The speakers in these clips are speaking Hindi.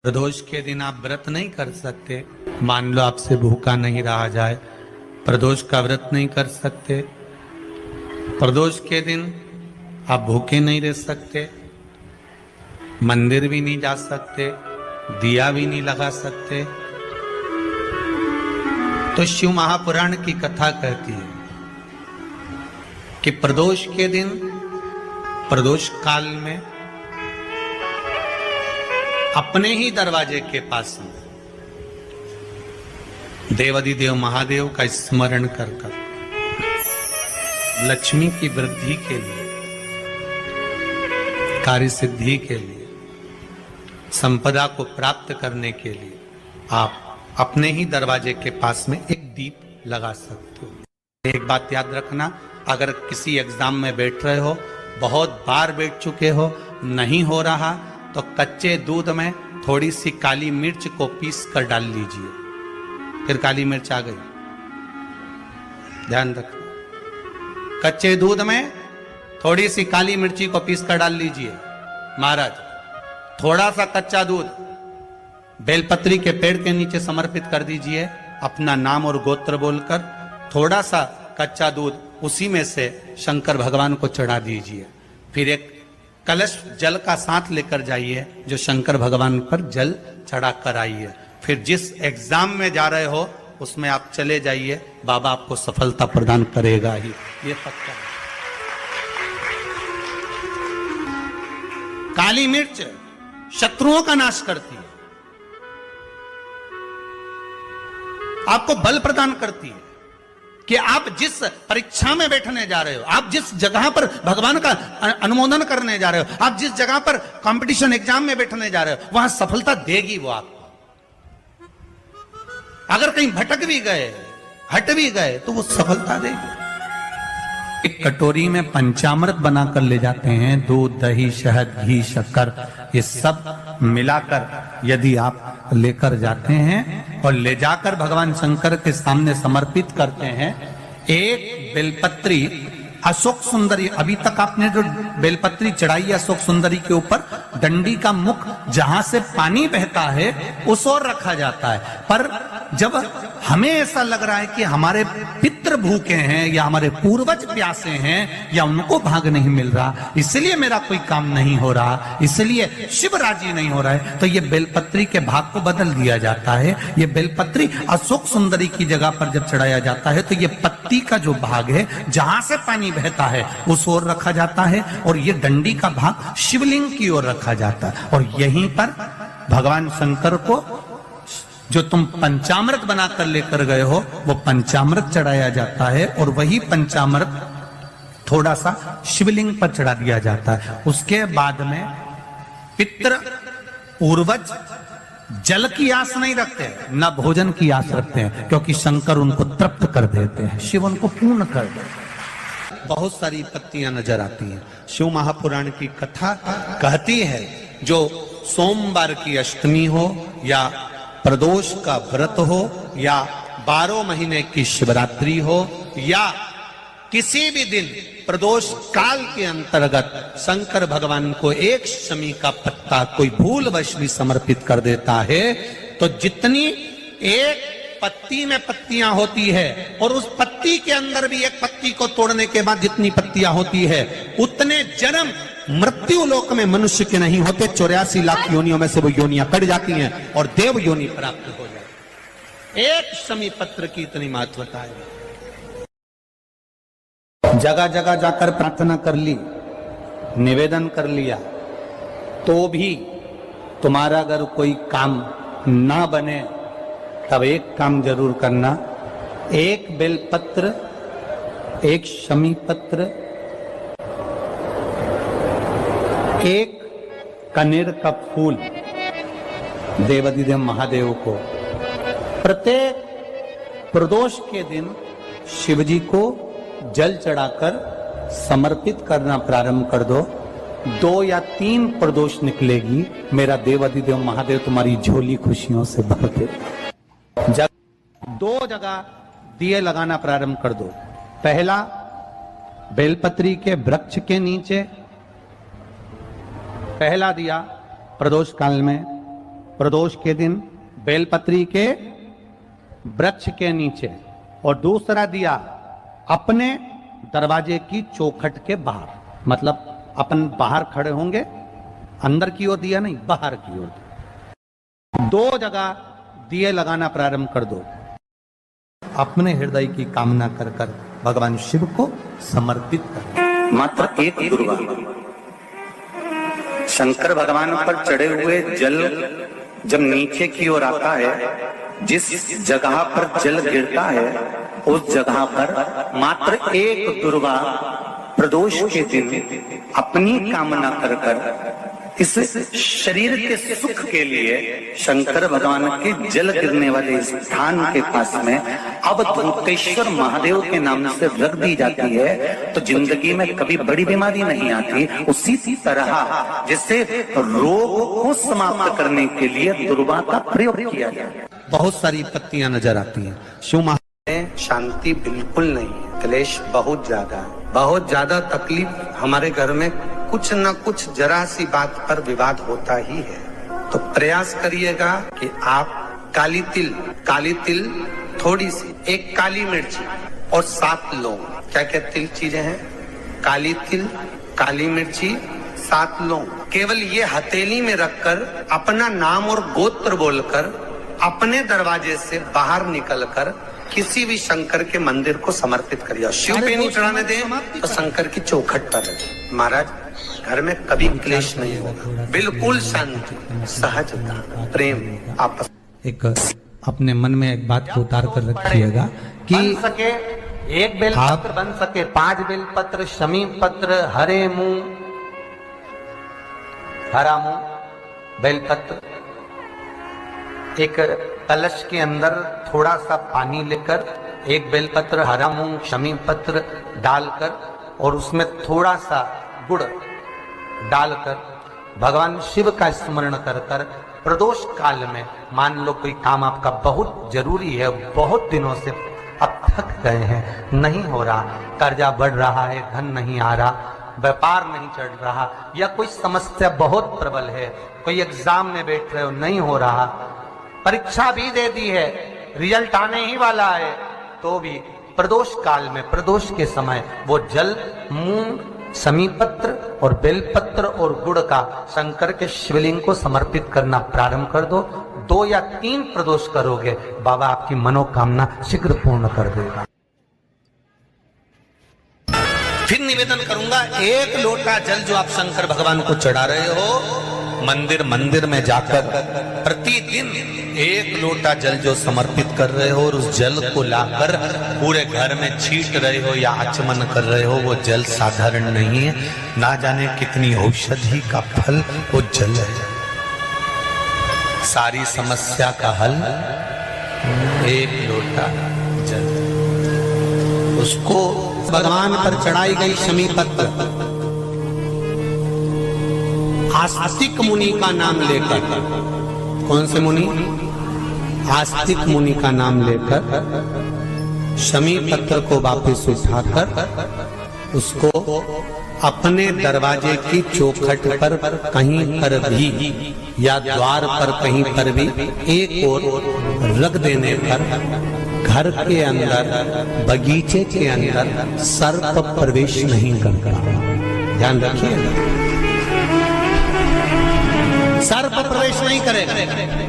प्रदोष के दिन आप व्रत नहीं कर सकते। मान लो आपसे भूखा नहीं रहा जाए, प्रदोष का व्रत नहीं कर सकते। प्रदोष के दिन आप भूखे नहीं रह सकते, मंदिर भी नहीं जा सकते, दिया भी नहीं लगा सकते। तो शिव महापुराण की कथा कहती है कि प्रदोष के दिन, प्रदोष काल में अपने ही दरवाजे के पास में देवाधिदेव महादेव का स्मरण कर लक्ष्मी की वृद्धि के लिए, कार्य सिद्धि के लिए, संपदा को प्राप्त करने के लिए आप अपने ही दरवाजे के पास में एक दीप लगा सकते हो। एक बात याद रखना, अगर किसी एग्जाम में बैठ रहे हो, बहुत बार बैठ चुके हो, नहीं हो रहा, तो कच्चे दूध में थोड़ी सी काली मिर्च को पीस कर डाल लीजिए। फिर काली मिर्च आ गई, ध्यान रखना। कच्चे दूध में थोड़ी सी काली मिर्ची को पीस कर डाल लीजिए। महाराज, थोड़ा सा कच्चा दूध बेलपत्री के पेड़ के नीचे समर्पित कर दीजिए, अपना नाम और गोत्र बोलकर। थोड़ा सा कच्चा दूध उसी में से शंकर भगवान को चढ़ा दीजिए। फिर एक कलश जल का साथ लेकर जाइए, जो शंकर भगवान पर जल चढ़ा कर आइए। फिर जिस एग्जाम में जा रहे हो उसमें आप चले जाइए, बाबा आपको सफलता प्रदान करेगा ही, ये पक्का है। काली मिर्च शत्रुओं का नाश करती है, आपको बल प्रदान करती है कि आप जिस परीक्षा में बैठने जा रहे हो, आप जिस जगह पर भगवान का अनुमोदन करने जा रहे हो, आप जिस जगह पर कंपटीशन एग्जाम में बैठने जा रहे हो, वहां सफलता देगी वो आपको। अगर कहीं भटक भी गए, हट भी गए, तो वो सफलता देगी। एक कटोरी में पंचामृत बनाकर ले जाते हैं, दूध, दही, शहद, घी, शक्कर, ये सब मिलाकर यदि आप लेकर जाते हैं और ले जाकर भगवान शंकर के सामने समर्पित करते हैं, एक बेलपत्री अशोक सुंदरी, अभी तक आपने जो बेलपत्री चढ़ाई अशोक सुंदरी के ऊपर, डंडी का मुख जहां से पानी बहता है उस ओर रखा जाता है। पर जब हमें ऐसा लग रहा है कि हमारे पितृ भूखे हैं या हमारे पूर्वज प्यासे हैं या उनको भाग नहीं मिल रहा, इसलिए मेरा कोई काम नहीं हो रहा, इसलिए शिव राजी नहीं हो रहा है, तो ये बेलपत्री के भाग को बदल दिया जाता है। ये बेलपत्री अशोक सुंदरी की जगह पर जब चढ़ाया जाता है तो ये पत्ती का जो भाग है जहां से पानी बहता है उस ओर रखा जाता है, और ये डंडी का भाग शिवलिंग की ओर रखा जाता है। और यहीं पर भगवान शंकर को जो तुम पंचामृत बनाकर लेकर गए हो वो पंचामृत चढ़ाया जाता है, और वही पंचामृत थोड़ा सा शिवलिंग पर चढ़ा दिया जाता है। उसके बाद में पितृ पूर्वज जल की आस नहीं रखते, न भोजन की आस रखते हैं, क्योंकि शंकर उनको तृप्त कर देते हैं, शिव उनको पूर्ण कर देते हैं। बहुत सारी पत्तियां नजर आती हैं। शिव महापुराण की कथा कहती है, जो सोमवार की अष्टमी हो या प्रदोष का व्रत हो या 12 महीने की शिवरात्रि हो या किसी भी दिन प्रदोष काल के अंतर्गत शंकर भगवान को एक शमी का पत्ता कोई भूलवश भी समर्पित कर देता है, तो जितनी एक पत्ती में पत्तियां होती है और उस पत्ती के अंदर भी एक पत्ती को तोड़ने के बाद जितनी पत्तियां होती है, उतने जन्म मृत्यु लोक में मनुष्य के नहीं होते। 84 लाख योनियों में से वो योनियां कट जाती हैं और देव योनि प्राप्त हो जाती है। एक शमी पत्र की इतनी महत्वता है। जगह जगह जाकर प्रार्थना कर ली, निवेदन कर लिया, तो भी तुम्हारा अगर कोई काम ना बने, तब एक काम जरूर करना, एक बेलपत्र, एक शमी पत्र, एक कनेर का फूल देवाधिदेव महादेव को प्रत्येक प्रदोष के दिन शिवजी को जल चढ़ाकर समर्पित करना प्रारंभ कर दो। 2 या 3 प्रदोष निकलेगी, मेरा देवाधिदेव महादेव तुम्हारी झोली खुशियों से भर दे। 2 जगह दिए लगाना प्रारंभ कर दो। पहला बेलपत्री के वृक्ष के नीचे, पहला दिया प्रदोष काल में, प्रदोष के दिन बेलपत्री के वृक्ष के नीचे, और दूसरा दिया अपने दरवाजे की चौखट के बाहर, मतलब अपन बाहर खड़े होंगे, अंदर की ओर दिया नहीं, बाहर की ओर। 2 जगह दिए लगाना प्रारंभ कर दो। अपने हृदय की कामना कर कर भगवान शिव को समर्पित कर। मात्र एक दुर्गा, शंकर भगवान पर चढ़े हुए जल जब नीचे की ओर आता है, जिस जगह पर जल गिरता है उस जगह पर मात्र एक दुर्गा प्रदोष के दिन अपनी कामना कर कर इस शरीर के सुख के लिए शंकर भगवान के जल गिरने वाले स्थान के पास में अवधूतेश्वर महादेव के नाम से रख दी जाती है, तो जिंदगी में कभी बड़ी बीमारी नहीं आती। उसी तरह जिससे रोग को समाप्त करने के लिए दुर्गा का प्रयोग किया जाए। बहुत सारी पत्तियां नजर आती हैं। शिव में शांति बिल्कुल नहीं है, क्लेश बहुत ज्यादा है, बहुत ज्यादा तकलीफ। हमारे घर में कुछ न कुछ जरा सी बात पर विवाद होता ही है, तो प्रयास करिएगा कि आप काली तिल थोड़ी सी, एक काली मिर्ची और 7 लौंग, क्या क्या तिल चीजें हैं, काली तिल, काली मिर्ची, 7 लौंग, केवल ये हथेली में रखकर अपना नाम और गोत्र बोलकर अपने दरवाजे से बाहर निकलकर किसी भी शंकर के मंदिर को समर्पित करिए। शिव पे नहीं चढ़ाने दें तो शंकर की चौखट पर रखें। महाराज, घर में कभी क्लेश नहीं होगा, बिल्कुल शांति, सहजता, प्रेम आपस। एक अपने मन में एक बात को उतार कर रखिएगा कि बन सके 1 बेलपत्र, बन सके 5 बेलपत्र, शमी पत्र, हरे मुंह, हरा मुंह बेलपत्र, एक कलश के अंदर थोड़ा सा पानी लेकर 1 बेलपत्र, हरा मूंग, शमी पत्र डालकर और उसमें थोड़ा सा गुड़ डालकर भगवान शिव का स्मरण कर कर प्रदोष काल में, मान लो कोई काम आपका बहुत जरूरी है, बहुत दिनों से अब थक गए हैं, नहीं हो रहा, कर्जा बढ़ रहा है, धन नहीं आ रहा, व्यापार नहीं चढ़ रहा, या कोई समस्या बहुत प्रबल है, कोई एग्जाम में बैठ रहे हो नहीं हो रहा, परीक्षा भी दे दी है, रिजल्ट आने ही वाला है, तो भी प्रदोष काल में, प्रदोष के समय वो जल मूंग, समीपत्र और बेलपत्र और गुड़ का शंकर के शिवलिंग को समर्पित करना प्रारंभ कर दो। 2 या 3 प्रदोष करोगे, बाबा आपकी मनोकामना शीघ्र पूर्ण कर देगा। फिर निवेदन करूंगा, 1 लोटा जल जो आप शंकर भगवान को चढ़ा रहे हो, मंदिर में जाकर प्रतिदिन 1 लोटा जल जो समर्पित कर रहे हो और उस जल को लाकर पूरे घर में छीट रहे हो या आचमन कर रहे हो, वो जल साधारण नहीं है, ना जाने कितनी औषधि का फल वो जल है। सारी समस्या का हल 1 लोटा जल, उसको भगवान पर चढ़ाई गई शमी पत्र, आस्तिक मुनि का नाम लेकर, कौन से मुनि? आस्तिक मुनि का नाम लेकर शमी पत्र को वापस उठाकर उसको अपने दरवाजे की चौखट पर कहीं पर भी या द्वार पर कहीं पर भी एक ओर रख देने पर घर के अंदर, बगीचे के अंदर सर्प प्रवेश नहीं करता। ध्यान रखिए, सर्प प्रवेश नहीं करेगा।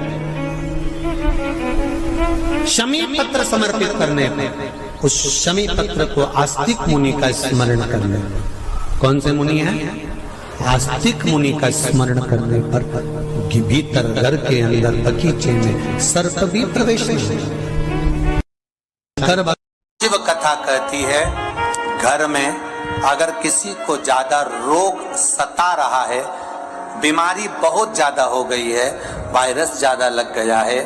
शमी पत्र समर्पित करने पर, उस शमी पत्र को आस्तिक मुनि का स्मरण करने पर, कौन से मुनि है? आस्तिक मुनि का स्मरण करने पर भीतर घर के अंदर बगीचे में सर्प भी प्रवेश नहीं। शिव कथा कहती है, घर में अगर किसी को ज्यादा रोग सता रहा है, बीमारी बहुत ज्यादा हो गई है, वायरस ज्यादा लग गया है,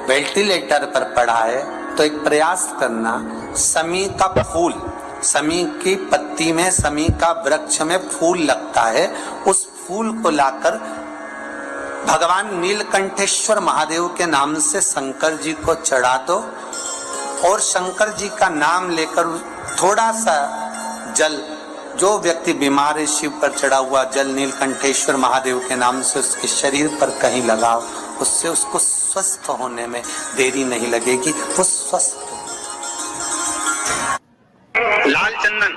वेंटिलेटर पर पड़ा है, तो एक प्रयास करना, समी का फूल, समी की पत्ती में, समी का वृक्ष में फूल लगता है, उस फूल को लाकर भगवान नीलकंठेश्वर महादेव के नाम से शंकर जी को चढ़ा दो और शंकर जी का नाम लेकर थोड़ा सा जल, जो व्यक्ति बीमार है, शिव पर चढ़ा हुआ जल नीलकंठेश्वर महादेव के नाम से उसके शरीर पर कहीं लगाओ उससे उसको स्वस्थ होने में देरी नहीं लगेगी, वो स्वस्थ हो। लाल चंदन,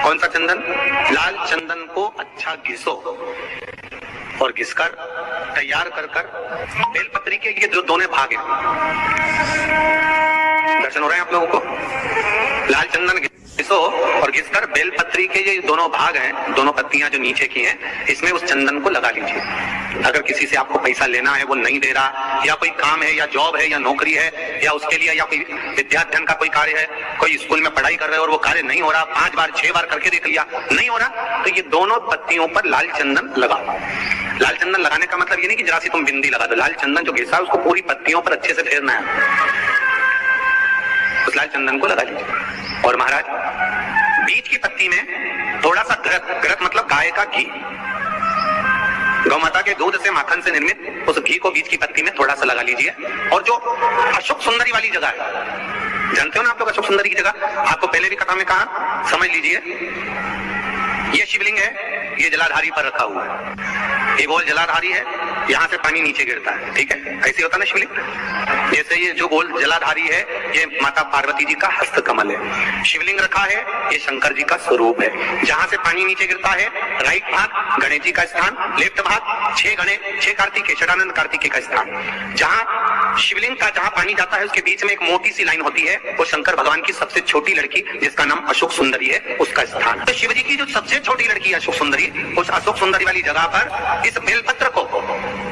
कौन सा चंदन? लाल चंदन को अच्छा घिसो और घिसकर तैयार कर बेलपत्री के ये जो दोनों भाग हैं, दर्शन हो रहे हैं आप लोगों को? लाल चंदन घिसो और घिसकर बेलपत्री के ये दोनों भाग हैं, दोनों पत्तियां जो नीचे की हैं, इसमें उस चंदन को लगा लीजिए। अगर किसी से आपको पैसा लेना है, वो नहीं दे रहा, या कोई काम है या जॉब है या नौकरी है या उसके लिए, या कोई विद्याध्ययन का कोई कार्य है, कोई स्कूल में पढ़ाई कर रहे हो और वो कार्य नहीं हो रहा, 5 बार 6 बार करके देख लिया नहीं हो रहा, तो ये दोनों पत्तियों पर लाल चंदन लगाओ। लाल चंदन लगाने का मतलब ये नहीं कि जरा सी तुम बिंदी लगा दो। लाल चंदन जो घिसा है उसको पूरी पत्तियों पर अच्छे से फेरना है। उस लाल चंदन को लगा लीजिए। और महाराज, बीच की पत्ती में थोड़ा सा घृत मतलब गाय का घी, गौ माता के दूध से माखन से निर्मित उस घी को बीच की पत्ती में थोड़ा सा लगा लीजिए। और जो अशोक सुंदरी वाली जगह है, जानते हो ना आप लोग अशोक सुंदरी की जगह, आपको पहले भी कथा में कहा, समझ लीजिए ये शिवलिंग है, ये जलाधारी पर रखा हुआ है, ये गोल जलाधारी है, यहाँ से पानी नीचे गिरता है, ठीक है, ऐसे होता ना शिवलिंग। जैसे ये जो गोल जलाधारी है, ये माता पार्वती जी का हस्त कमल है। शिवलिंग रखा है, ये शंकर जी का स्वरूप है। जहां से पानी नीचे गिरता है, राइट भाग गणेश जी का स्थान, लेफ्ट भाग 6 कार्तिकेय, षडानंद कार्तिकेय का स्थान। जहां शिवलिंग का जहां पानी जाता है, उसके बीच में एक मोटी सी लाइन होती है, वो शंकर भगवान की सबसे छोटी लड़की जिसका नाम अशोक सुंदरी है, उसका स्थान। तो शिव जी की जो सबसे छोटी लड़की अशोक सुंदरी, उस अशोक सुंदरी वाली जगह पर इस बेलपत्र को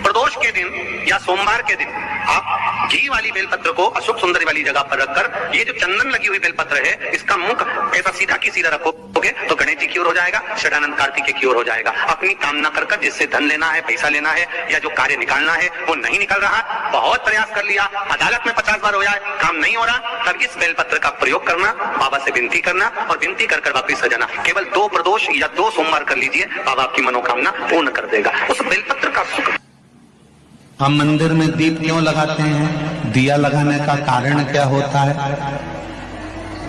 प्रदोष के दिन या सोमवार के दिन आप घी वाली बेलपत्र को अशोक सुंदरी वाली जगह पर रखकर, ये जो चंदन लगी हुई बेलपत्र है, इसका मुख ऐसा सीधा की सीधा रखोगे तो गणेश जी की ओर हो जाएगा, षडानंद कार्तिकेय की ओर हो जाएगा। अपनी कामना कर जिससे धन लेना है, पैसा लेना है, या जो कार्य निकालना है वो नहीं निकल रहा, बहुत प्रयास कर लिया, अदालत में 50 बार हो जाए, काम नहीं हो रहा, तब इस बेलपत्र का प्रयोग करना, बाबा से विनती करना और विनती कर वापिस आ जाना। केवल 2 प्रदोष या 2 सोमवार कर लीजिए, बाबा आपकी मनोकामना पूर्ण कर देगा। उस बेलपत्र का सुख। हम मंदिर में दीप क्यों लगाते हैं? दिया लगाने का कारण क्या होता है?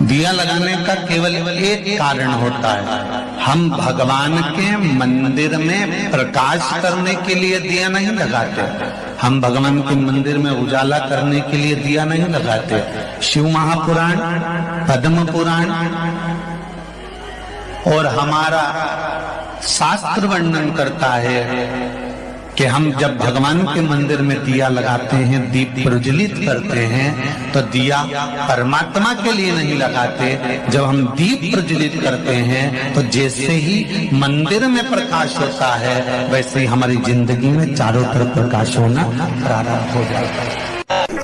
दिया लगाने का केवल एक कारण होता है, हम भगवान के मंदिर में प्रकाश करने के लिए दिया नहीं लगाते, हम भगवान के मंदिर में उजाला करने के लिए दिया नहीं लगाते। शिव महापुराण, पद्म पुराण और हमारा शास्त्र वर्णन करता है कि हम जब भगवान के मंदिर में दिया लगाते हैं, दीप प्रज्वलित करते हैं, तो दिया परमात्मा के लिए नहीं लगाते। जब हम दीप प्रज्वलित करते हैं तो जैसे ही मंदिर में प्रकाश होता है, वैसे ही हमारी जिंदगी में चारों तरफ प्रकाश होना प्रारंभ हो जाता है।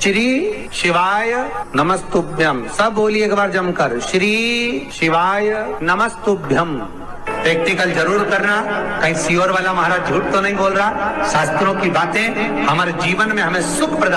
श्री शिवाय नमस्तुभ्यम, सब बोलिए एक बार जमकर, श्री शिवाय नमस्तुभ्यम। प्रैक्टिकल जरूर करना, कहीं सियोर वाला महाराज झूठ तो नहीं बोल रहा। शास्त्रों की बातें हमारे जीवन में हमें सुख प्रदान